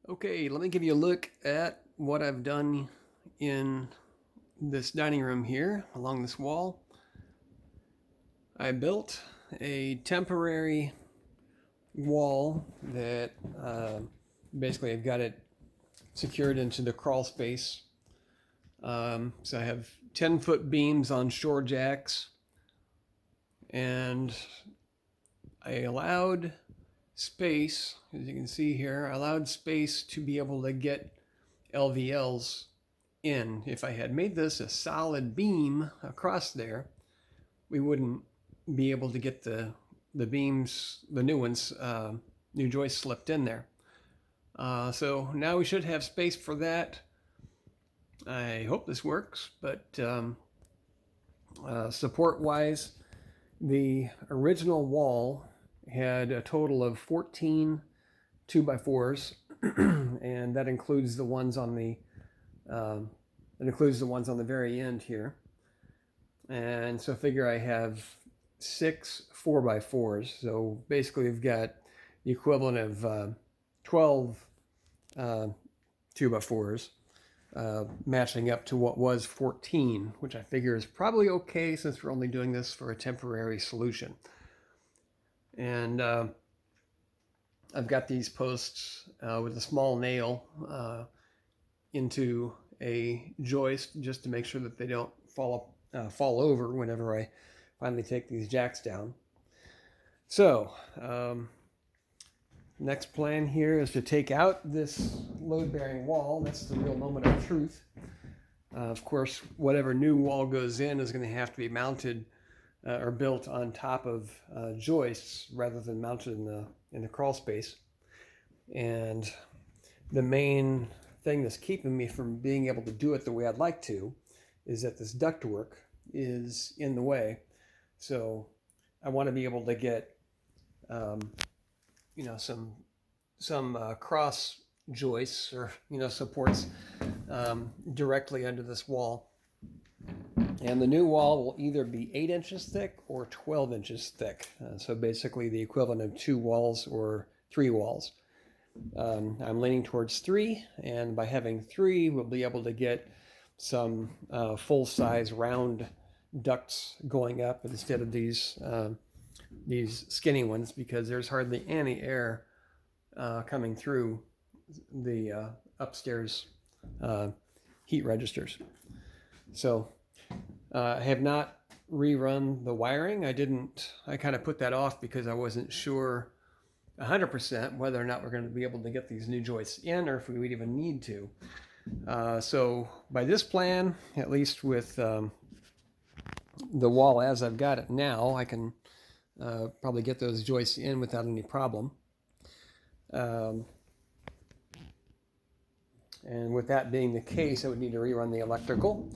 Okay, let me give you a look at what I've done in this dining room here along this wall. I built a temporary wall that basically I've got it secured into the crawl space. So I have 10-foot beams on shore jacks, and I allowed space, as you can see here, I allowed space to be able to get LVLs in. If I had made this a solid beam across there, we wouldn't be able to get the beams, the new ones, new joists slipped in there. So now we should have space for that. I hope this works, but support-wise, the original wall had a total of 14 2x4s, and that includes the ones on the very end here. And so figure I have 6 4x4s. So basically we've got the equivalent of 12 2x4s, matching up to what was 14, which I figure is probably okay since we're only doing this for a temporary solution. And I've got these posts with a small nail into a joist just to make sure that they don't fall over whenever I finally take these jacks down. So next plan here is to take out this load-bearing wall. That's the real moment of truth. Of course, whatever new wall goes in is going to have to be mounted or built on top of joists rather than mounted in the crawl space. And the main thing that's keeping me from being able to do it the way I'd like to is that this ductwork is in the way. So I want to be able to get some cross joists or supports directly under this wall. And the new wall will either be 8 inches thick or 12 inches thick. So basically the equivalent of 2 walls or 3 walls. I'm leaning towards 3, and by having 3, we'll be able to get some full-size round ducts going up instead of these skinny ones, because there's hardly any air coming through the upstairs heat registers. So I have not rerun the wiring. I kind of put that off because I wasn't sure 100% whether or not we're going to be able to get these new joists in, or if we would even need to. So by this plan, at least with the wall as I've got it now, I can probably get those joists in without any problem. And with that being the case, I would need to rerun the electrical.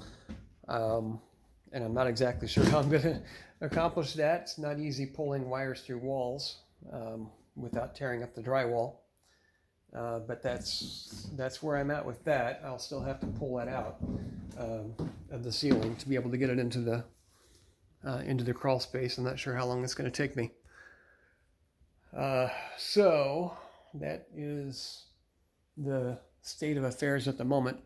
And I'm not exactly sure how I'm going to accomplish that. It's not easy pulling wires through walls without tearing up the drywall. But that's where I'm at with that. I'll still have to pull that out of the ceiling to be able to get it into the crawl space. I'm not sure how long it's going to take me. So that is the state of affairs at the moment.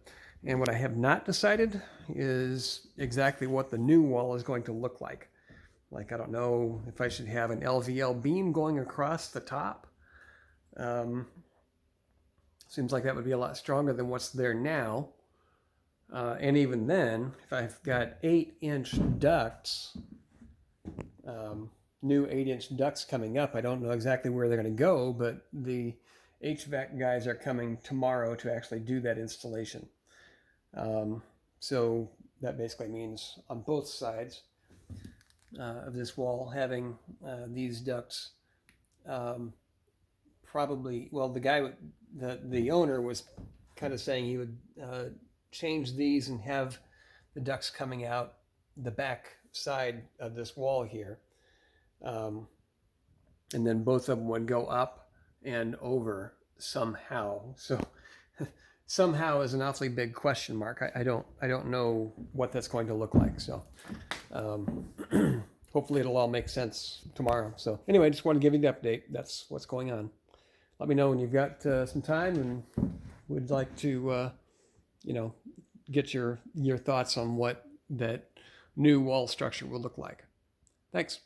And what I have not decided is exactly what the new wall is going to look like. Like, I don't know if I should have an LVL beam going across the top. Seems like that would be a lot stronger than what's there now. And even then, if I've got 8-inch ducts, new 8-inch ducts coming up, I don't know exactly where they're going to go, but the HVAC guys are coming tomorrow to actually do that installation. So that basically means on both sides of this wall having these ducts. Probably, well, the owner was kind of saying he would change these and have the ducts coming out the back side of this wall here. And then both of them would go up and over somehow. So somehow is an awfully big question mark. I don't know what that's going to look like. So hopefully it'll all make sense tomorrow. So anyway, I just want to give you the update. That's what's going on. Let me know when you've got some time, and would like to, get your thoughts on what that new wall structure will look like. Thanks.